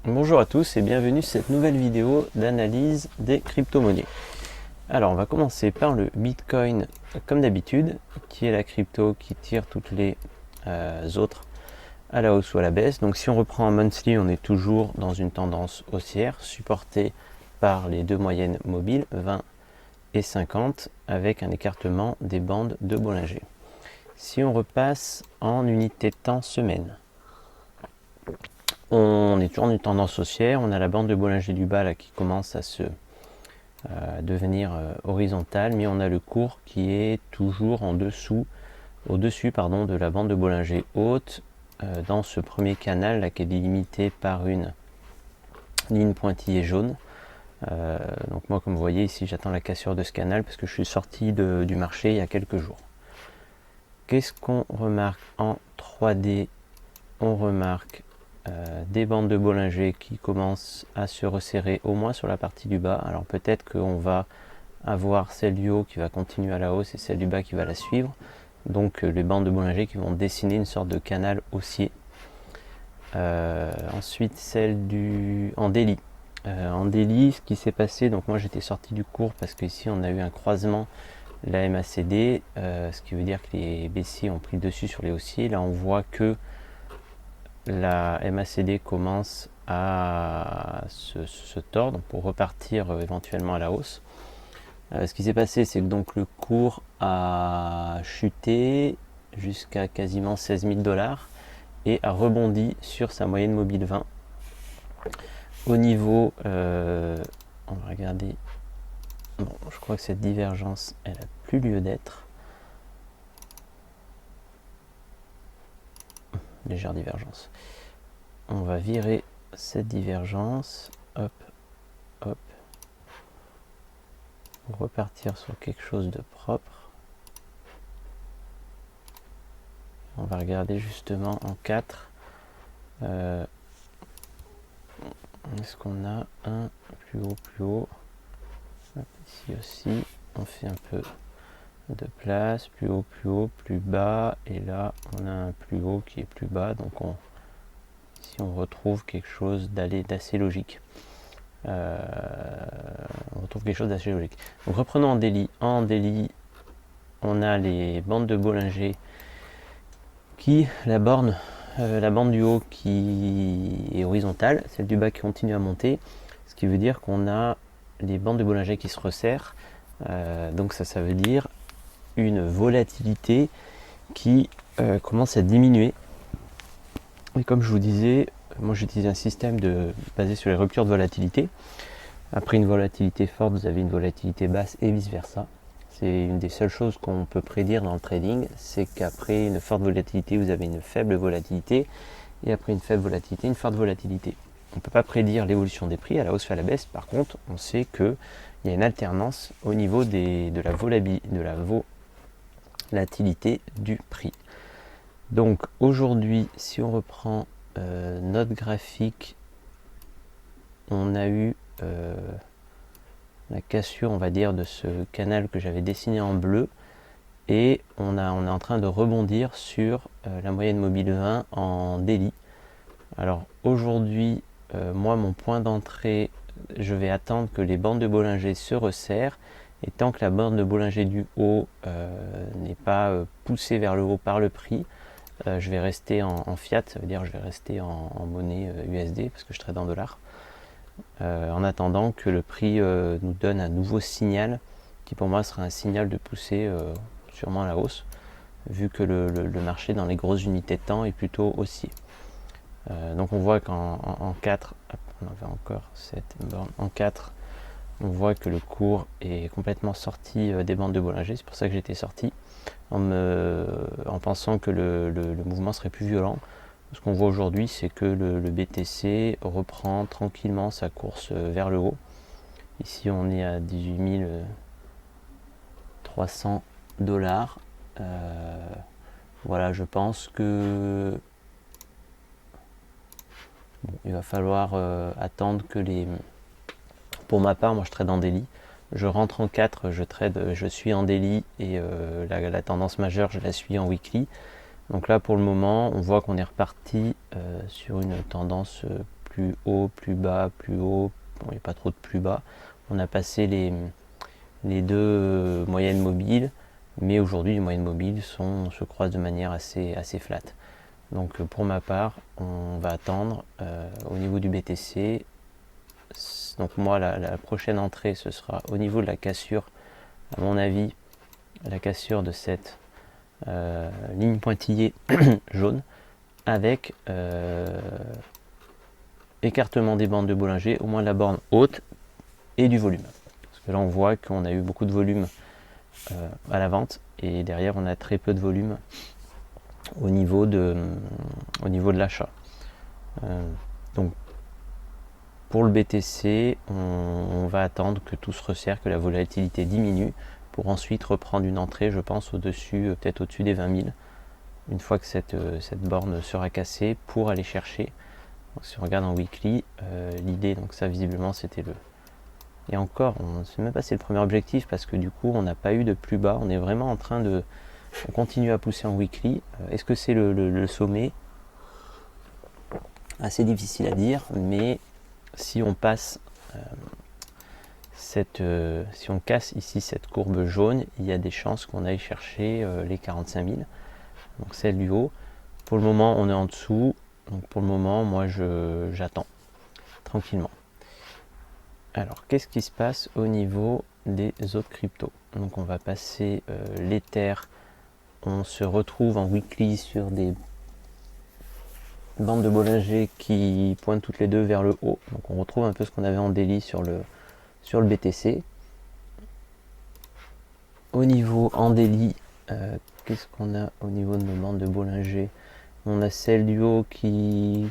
Bonjour à tous et bienvenue sur cette nouvelle vidéo d'analyse des crypto-monnaies. Alors on va commencer par le Bitcoin comme d'habitude, qui est la crypto qui tire toutes les autres à la hausse ou à la baisse. Donc si on reprend un monthly, on est toujours dans une tendance haussière, supportée par les deux moyennes mobiles, 20 et 50, avec un écartement des bandes de Bollinger. Si on repasse en unité de temps semaine, on est toujours en une tendance haussière, on a la bande de Bollinger du bas là, qui commence à se devenir horizontale, mais on a le cours qui est toujours au-dessus de la bande de Bollinger haute dans ce premier canal là, qui est délimité par une ligne pointillée jaune. Donc moi, comme vous voyez ici, j'attends la cassure de ce canal parce que je suis sorti du marché il y a quelques jours. Qu'est-ce qu'on remarque en 3D? On remarque des bandes de Bollinger qui commencent à se resserrer au moins sur la partie du bas. Alors peut-être qu'on va avoir celle du haut qui va continuer à la hausse et celle du bas qui va la suivre. Donc les bandes de Bollinger qui vont dessiner une sorte de canal haussier. Ensuite celle en daily. En daily, ce qui s'est passé, donc moi j'étais sorti du cours parce qu'ici on a eu un croisement la MACD, ce qui veut dire que les baissiers ont pris le dessus sur les haussiers. Là on voit que la MACD commence à se tordre pour repartir éventuellement à la hausse. Ce qui s'est passé, c'est que donc le cours a chuté jusqu'à quasiment 16 000 $ et a rebondi sur sa moyenne mobile 20. Au niveau, on va regarder. Bon, je crois que cette divergence, elle n'a plus lieu d'être. Légère divergence. On va virer cette divergence, hop, hop, pour repartir sur quelque chose de propre. On va regarder justement en 4. Est-ce qu'on a un plus haut, hop, ici aussi, on fait un peu de place, plus haut, plus bas, et là on a un plus haut qui est plus bas, donc ici on retrouve quelque chose d'assez logique. Donc reprenons en daily. En daily, on a les bandes de Bollinger qui, la bande du haut qui est horizontale, celle du bas qui continue à monter, ce qui veut dire qu'on a les bandes de Bollinger qui se resserrent. Donc ça veut dire une volatilité qui commence à diminuer. Et comme je vous disais, moi j'utilise un système basé sur les ruptures de volatilité. Après une volatilité forte, vous avez une volatilité basse et vice versa. C'est une des seules choses qu'on peut prédire dans le trading, c'est qu'après une forte volatilité, vous avez une faible volatilité, et après une faible volatilité, une forte volatilité. On ne peut pas prédire l'évolution des prix à la hausse ou à la baisse. Par contre, on sait qu'il y a une alternance au niveau de la volatilité du prix. Donc aujourd'hui, si on reprend notre graphique, on a eu la cassure, on va dire, de ce canal que j'avais dessiné en bleu, et on est en train de rebondir sur la moyenne mobile 20 en daily. Alors aujourd'hui, moi mon point d'entrée, je vais attendre que les bandes de Bollinger se resserrent, et tant que la bande de Bollinger du haut n'est pas poussée vers le haut par le prix, je vais rester en fiat, ça veut dire que je vais rester en monnaie USD parce que je trade en dollars, en attendant que le prix nous donne un nouveau signal qui pour moi sera un signal de poussée sûrement à la hausse, vu que le marché dans les grosses unités de temps est plutôt haussier. Donc on voit qu'en 4, on avait encore cette borne, en 4, on voit que le cours est complètement sorti des bandes de Bollinger. C'est pour ça que j'étais sorti, en pensant que le mouvement serait plus violent. Ce qu'on voit aujourd'hui, c'est que le BTC reprend tranquillement sa course vers le haut. Ici on est à 18 300 $. Voilà, je pense que il va falloir attendre que Pour ma part, moi je trade en daily. Je rentre en 4, je suis en daily, et la tendance majeure, je la suis en weekly. Donc là, pour le moment, on voit qu'on est reparti sur une tendance plus haut, plus bas, plus haut. Bon, il n'y a pas trop de plus bas. On a passé les deux moyennes mobiles, mais aujourd'hui les moyennes mobiles se croisent de manière assez flat. Donc pour ma part, on va attendre au niveau du BTC. Donc moi, la prochaine entrée, ce sera au niveau de la cassure, à mon avis, la cassure de cette ligne pointillée jaune, avec écartement des bandes de Bollinger, au moins la borne haute et du volume. Parce que là on voit qu'on a eu beaucoup de volume à la vente, et derrière on a très peu de volume au niveau de l'achat. Donc pour le BTC, on va attendre que tout se resserre, que la volatilité diminue, pour ensuite reprendre une entrée, je pense, au-dessus, peut-être au-dessus des 20 000, une fois que cette borne sera cassée, pour aller chercher. Donc, si on regarde en weekly, l'idée, donc ça visiblement c'était le... Et encore, on ne sait même pas si c'est le premier objectif, parce que du coup on n'a pas eu de plus bas, on est vraiment en train de... On continue à pousser en weekly. Est-ce que c'est le sommet? Assez difficile à dire, mais si on passe si on casse ici cette courbe jaune, il y a des chances qu'on aille chercher les 45 000, donc celle du haut. Pour le moment on est en dessous, donc pour le moment moi j'attends tranquillement. Alors qu'est-ce qui se passe au niveau des autres cryptos? Donc on va passer l'Ether, on se retrouve en weekly sur des bandes de Bollinger qui pointent toutes les deux vers le haut, donc on retrouve un peu ce qu'on avait en daily sur le BTC. Au niveau en daily, qu'est-ce qu'on a au niveau de nos bandes de Bollinger? On a celle du haut qui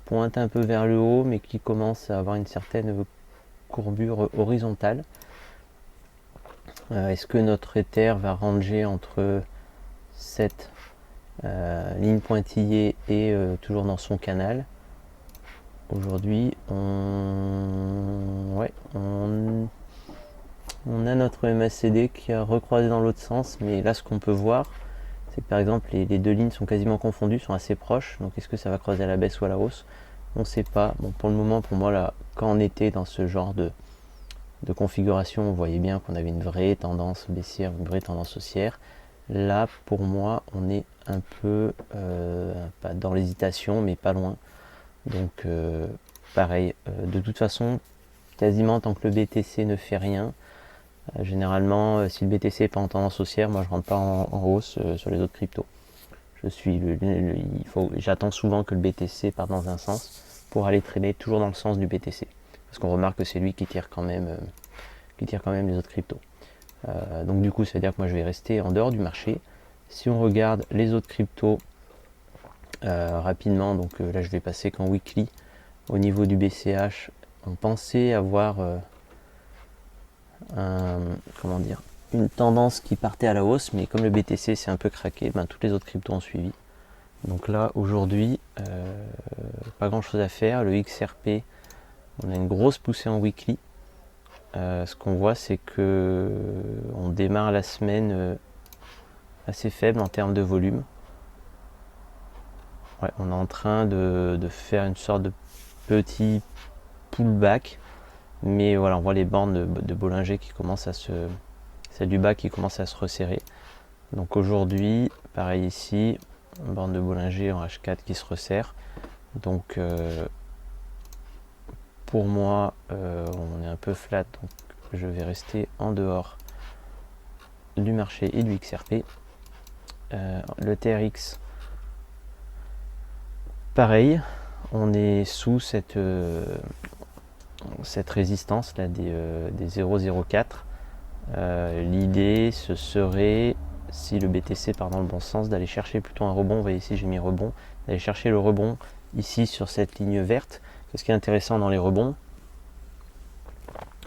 pointe un peu vers le haut, mais qui commence à avoir une certaine courbure horizontale. Est-ce que notre Ether va ranger entre cette ligne pointillée et toujours dans son canal? Aujourd'hui, on a notre MACD qui a recroisé dans l'autre sens, mais là ce qu'on peut voir, c'est que par exemple les deux lignes sont quasiment confondues, sont assez proches. Donc est-ce que ça va croiser à la baisse ou à la hausse? On ne sait pas. Bon, pour le moment, pour moi, là, quand on était dans ce genre de configuration, on voyait bien qu'on avait une vraie tendance baissière, une vraie tendance haussière. Là, pour moi, on est un peu pas dans l'hésitation, mais pas loin. Donc pareil, de toute façon, quasiment tant que le BTC ne fait rien, généralement, si le BTC n'est pas en tendance haussière, moi je rentre pas en hausse sur les autres cryptos. J'attends souvent que le BTC parte dans un sens pour aller traîner toujours dans le sens du BTC, parce qu'on remarque que c'est lui qui tire quand même les autres cryptos. Donc du coup, ça veut dire que moi je vais rester en dehors du marché. Si on regarde les autres cryptos rapidement, donc là je vais passer qu'en weekly. Au niveau du BCH, on pensait avoir une tendance qui partait à la hausse, mais comme le BTC s'est un peu craqué, toutes les autres cryptos ont suivi. Donc là aujourd'hui, pas grand chose à faire. Le XRP, on a une grosse poussée en weekly. Ce qu'on voit, c'est que on démarre la semaine assez faible en termes de volume. Ouais, on est en train de faire une sorte de petit pullback, mais voilà, on voit les bandes de Bollinger qui commencent celle du bas qui commence à se resserrer. Donc aujourd'hui, pareil ici, bande de Bollinger en H4 qui se resserre. Donc pour moi, on est un peu flat, donc je vais rester en dehors du marché et du XRP. Le TRX, pareil, on est sous cette résistance là des 0,04. L'idée ce serait, si le BTC part dans le bon sens, d'aller chercher plutôt un rebond. Vous voyez ici j'ai mis rebond, d'aller chercher le rebond ici sur cette ligne verte. Ce qui est intéressant dans les rebonds,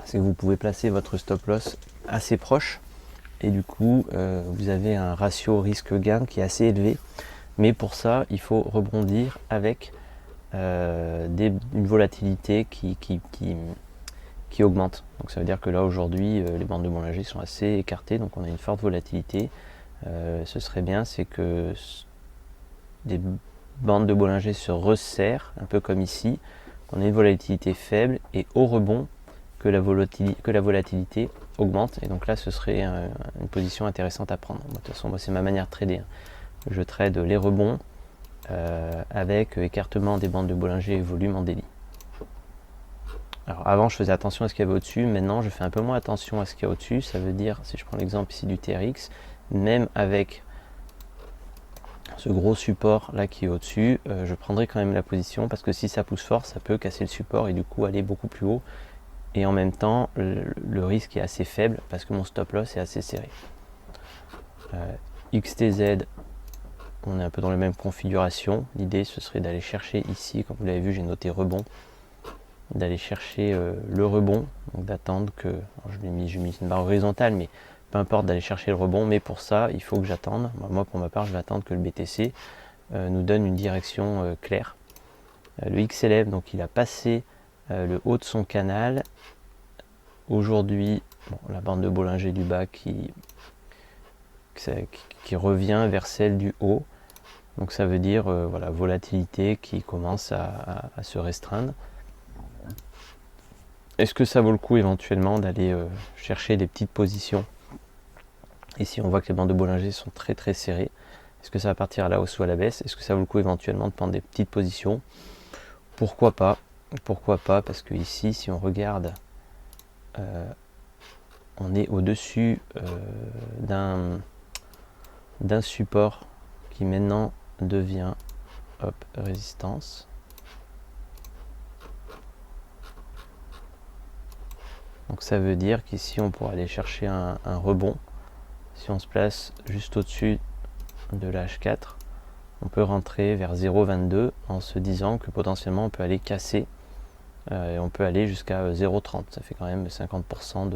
c'est que vous pouvez placer votre stop loss assez proche, et du coup vous avez un ratio risque-gain qui est assez élevé. Mais pour ça, il faut rebondir avec une volatilité qui augmente. Donc ça veut dire que là aujourd'hui, les bandes de Bollinger sont assez écartées, donc on a une forte volatilité. Ce serait bien, c'est que des bande de Bollinger se resserre, un peu comme ici, on a une volatilité faible et au rebond que la volatilité augmente. Et donc là, ce serait une position intéressante à prendre. De toute façon, moi, c'est ma manière de trader. Je trade les rebonds avec écartement des bandes de Bollinger et volume en daily. Alors avant, je faisais attention à ce qu'il y avait au-dessus. Maintenant, je fais un peu moins attention à ce qu'il y a au-dessus. Ça veut dire, si je prends l'exemple ici du TRX, même avec ce gros support là qui est au-dessus, je prendrai quand même la position parce que si ça pousse fort, ça peut casser le support et du coup aller beaucoup plus haut. Et en même temps, le risque est assez faible parce que mon stop loss est assez serré. XTZ, on est un peu dans la même configuration. L'idée, ce serait d'aller chercher ici, comme vous l'avez vu, j'ai noté rebond, d'aller chercher le rebond, donc d'attendre que, j'ai mis une barre horizontale, mais peu importe, d'aller chercher le rebond, mais pour ça, il faut que j'attende. Moi, pour ma part, je vais attendre que le BTC nous donne une direction claire. Le XLF, donc il a passé le haut de son canal. Aujourd'hui, la bande de Bollinger du bas qui revient vers celle du haut. Donc ça veut dire voilà, volatilité qui commence à se restreindre. Est-ce que ça vaut le coup éventuellement d'aller chercher des petites positions? Ici on voit que les bandes de Bollinger sont très très serrées. Est-ce que ça va partir à la hausse ou à la baisse? Est-ce que ça vaut le coup éventuellement de prendre des petites positions? Pourquoi pas? Pourquoi pas? Parce que ici, si on regarde, on est au-dessus d'un support qui maintenant devient résistance. Donc ça veut dire qu'ici on pourra aller chercher un rebond. Si on se place juste au-dessus de la H4, on peut rentrer vers 0,22 en se disant que potentiellement on peut aller casser et on peut aller jusqu'à 0,30. Ça fait quand même 50%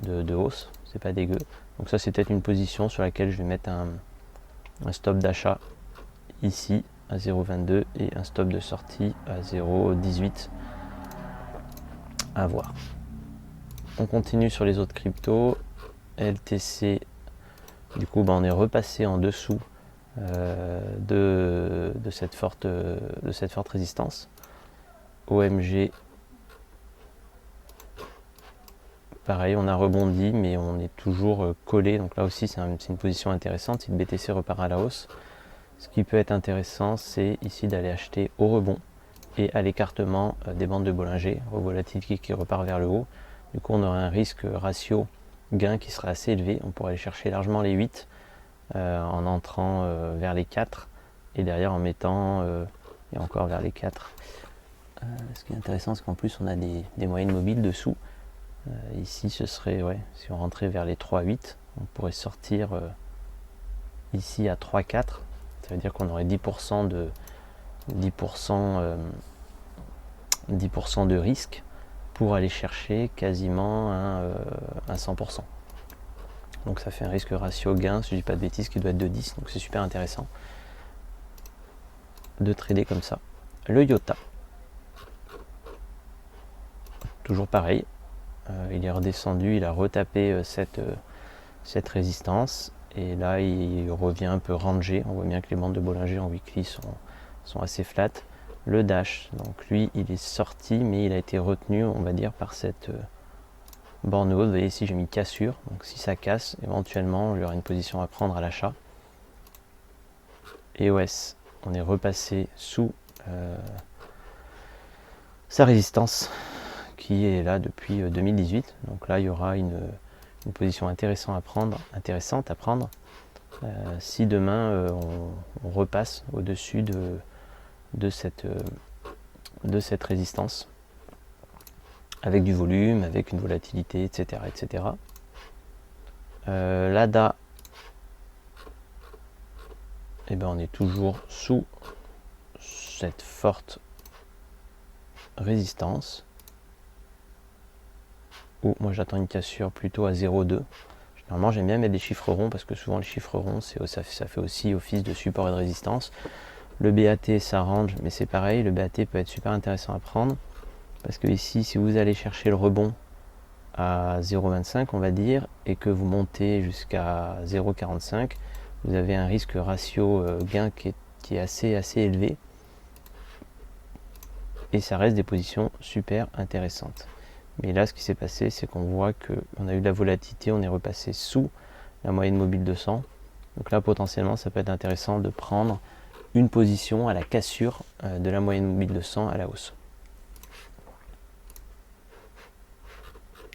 de hausse, c'est pas dégueu. Donc ça c'est peut-être une position sur laquelle je vais mettre un stop d'achat ici à 0,22 et un stop de sortie à 0,18 à voir. On continue sur les autres cryptos. LTC, du coup on est repassé en dessous de cette forte résistance. OMG, pareil, on a rebondi mais on est toujours collé, donc là aussi c'est une position intéressante si le BTC repart à la hausse. Ce qui peut être intéressant, c'est ici d'aller acheter au rebond et à l'écartement des bandes de Bollinger, au volatilité qui repart vers le haut. Du coup on aura un risque ratio gain qui sera assez élevé, on pourrait aller chercher largement les 8 en entrant vers les 4 et derrière en mettant et encore vers les 4. Ce qui est intéressant, c'est qu'en plus on a des moyennes mobiles dessous. Ici ce serait, si on rentrait vers les 3,8, on pourrait sortir ici à 3,4. Ça veut dire qu'on aurait 10% de risque pour aller chercher quasiment un 100%. Donc ça fait un risque ratio gain, si je dis pas de bêtises, qui doit être de 10. Donc c'est super intéressant de trader comme ça. Le IOTA, toujours pareil. Il est redescendu, il a retapé cette résistance. Et là, il revient un peu rangé. On voit bien que les bandes de Bollinger en weekly sont assez flat. Le Dash, donc lui, il est sorti, mais il a été retenu, on va dire, par cette borne haute. Vous voyez ici, j'ai mis cassure. Donc si ça casse, éventuellement, il y aura une position à prendre à l'achat. EOS, on est repassé sous sa résistance qui est là depuis 2018. Donc là, il y aura une position intéressante à prendre. Si demain on repasse au-dessus de cette résistance avec du volume, avec une volatilité, etc. etc. L'ADA, on est toujours sous cette forte résistance où moi j'attends une cassure plutôt à 0,2. Généralement j'aime bien mettre des chiffres ronds parce que souvent les chiffres ronds ça fait aussi office de support et de résistance. Le BAT s'arrange, mais c'est pareil, le BAT peut être super intéressant à prendre parce que ici si vous allez chercher le rebond à 0,25 on va dire et que vous montez jusqu'à 0,45, vous avez un risque ratio gain qui est qui est assez élevé. Et ça reste des positions super intéressantes. Mais là, ce qui s'est passé, c'est qu'on voit qu'on a eu de la volatilité, on est repassé sous la moyenne mobile 200. Donc là, potentiellement, ça peut être intéressant de prendre une position à la cassure de la moyenne mobile 200 à la hausse.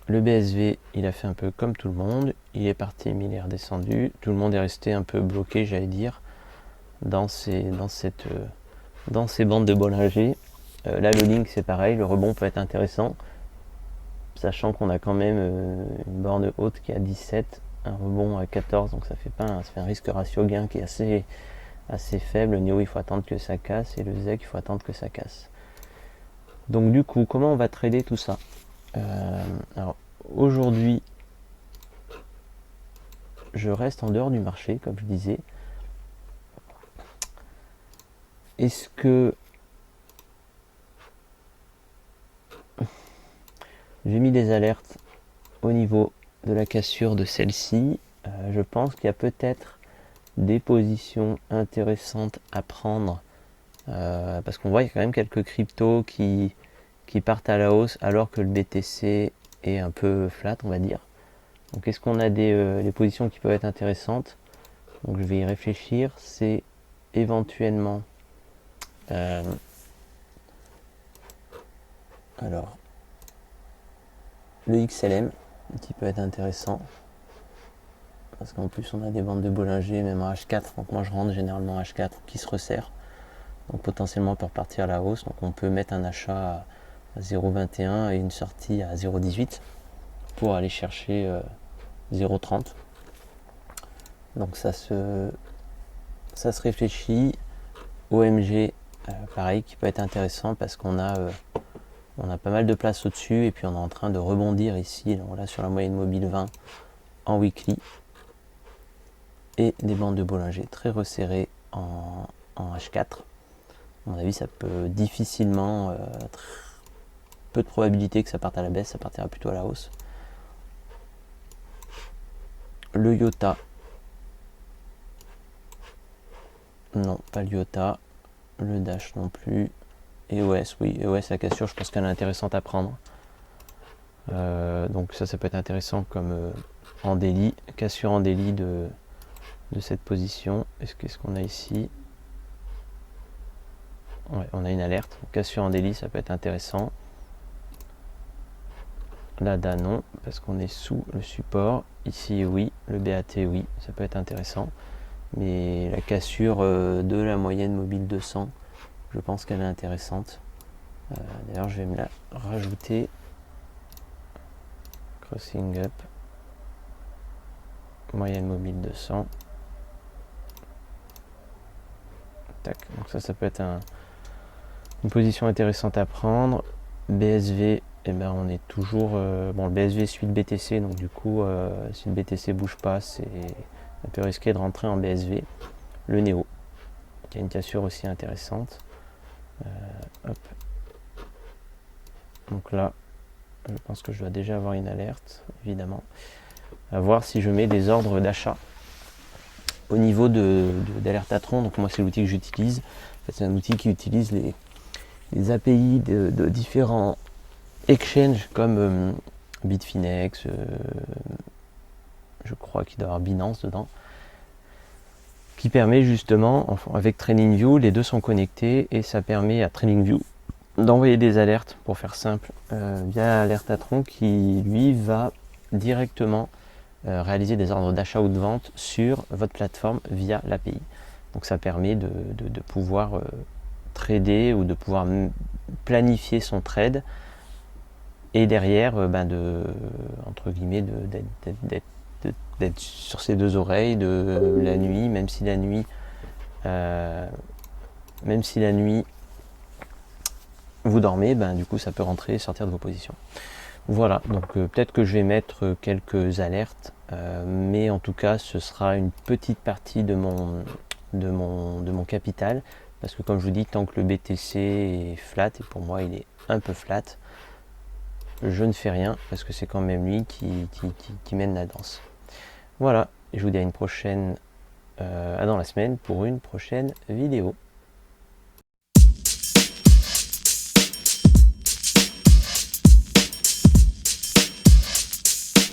Le BSV, il a fait un peu comme tout le monde. Il est parti, mais il est redescendu. Tout le monde est resté un peu bloqué, j'allais dire, dans ces bandes de Bollinger. Là, le link, c'est pareil. Le rebond peut être intéressant, sachant qu'on a quand même une borne haute qui est à 17, un rebond à 14, donc ça fait un risque ratio gain qui est assez faible. Le NIO, il faut attendre que ça casse, et le ZEC, il faut attendre que ça casse. Donc du coup, comment on va trader tout ça? Alors aujourd'hui, je reste en dehors du marché, comme je disais. Est-ce que j'ai mis des alertes au niveau de la cassure de celle-ci? Je pense qu'il y a peut-être des positions intéressantes à prendre, parce qu'on voit qu'il y a quand même quelques cryptos qui partent à la hausse alors que le BTC est un peu flat, on va dire. Donc est-ce qu'on a des positions qui peuvent être intéressantes? Donc je vais y réfléchir. C'est éventuellement alors le XLM qui peut être intéressant, parce qu'en plus on a des bandes de Bollinger même en H4, donc moi je rentre généralement en H4 qui se resserre, donc potentiellement on peut repartir à la hausse. Donc on peut mettre un achat à 0,21 et une sortie à 0,18 pour aller chercher 0,30. Donc ça se réfléchit. OMG, pareil, qui peut être intéressant parce qu'on a pas mal de place au-dessus, et puis on est en train de rebondir ici, là sur la moyenne mobile 20 en weekly, et des bandes de Bollinger très resserrées en H4. À mon avis, ça peut difficilement, peu de probabilité que ça parte à la baisse, ça partira plutôt à la hausse. Le IOTA, non, pas le IOTA. Le Dash non plus. EOS, oui, EOS, la cassure, je pense qu'elle est intéressante à prendre. Donc ça peut être intéressant comme en daily, cassure en daily de cette position. Qu'est-ce qu'on a ici? Ouais, on a une alerte. Cassure en daily, ça peut être intéressant. L'ADA non, parce qu'on est sous le support. Ici oui, le BAT oui, ça peut être intéressant. Mais la cassure de la moyenne mobile 200, je pense qu'elle est intéressante. D'ailleurs, je vais me la rajouter. Crossing up. Moyenne mobile 200. Tac. Donc ça peut être une position intéressante à prendre. BSV, eh ben on est toujours... bon, le BSV suit le BTC, donc du coup, si le BTC bouge pas, c'est un peu risqué de rentrer en BSV. Le NEO, qui a une cassure aussi intéressante. Hop. Donc là, je pense que je dois déjà avoir une alerte, évidemment. À voir si je mets des ordres d'achat au niveau d'Alertatron. Donc moi, c'est l'outil que j'utilise. En fait, c'est un outil qui utilise les API de différents exchanges comme Bitfinex, je crois qu'il doit y avoir Binance dedans, qui permet justement, avec TradingView, les deux sont connectés, et ça permet à TradingView d'envoyer des alertes, pour faire simple, via Alertatron, qui lui va directement réaliser des ordres d'achat ou de vente sur votre plateforme via l'API. Donc ça permet de pouvoir trader, ou de pouvoir planifier son trade, et derrière entre guillemets d'être sur ses deux oreilles de la nuit, même si la nuit vous dormez, du coup ça peut rentrer et sortir de vos positions. Voilà, donc peut-être que je vais mettre quelques alertes, mais en tout cas ce sera une petite partie de mon capital, parce que comme je vous dis, tant que le BTC est flat, et pour moi il est un peu flat, je ne fais rien, parce que c'est quand même lui qui mène la danse. Voilà, et je vous dis à une prochaine à dans la semaine pour une prochaine vidéo.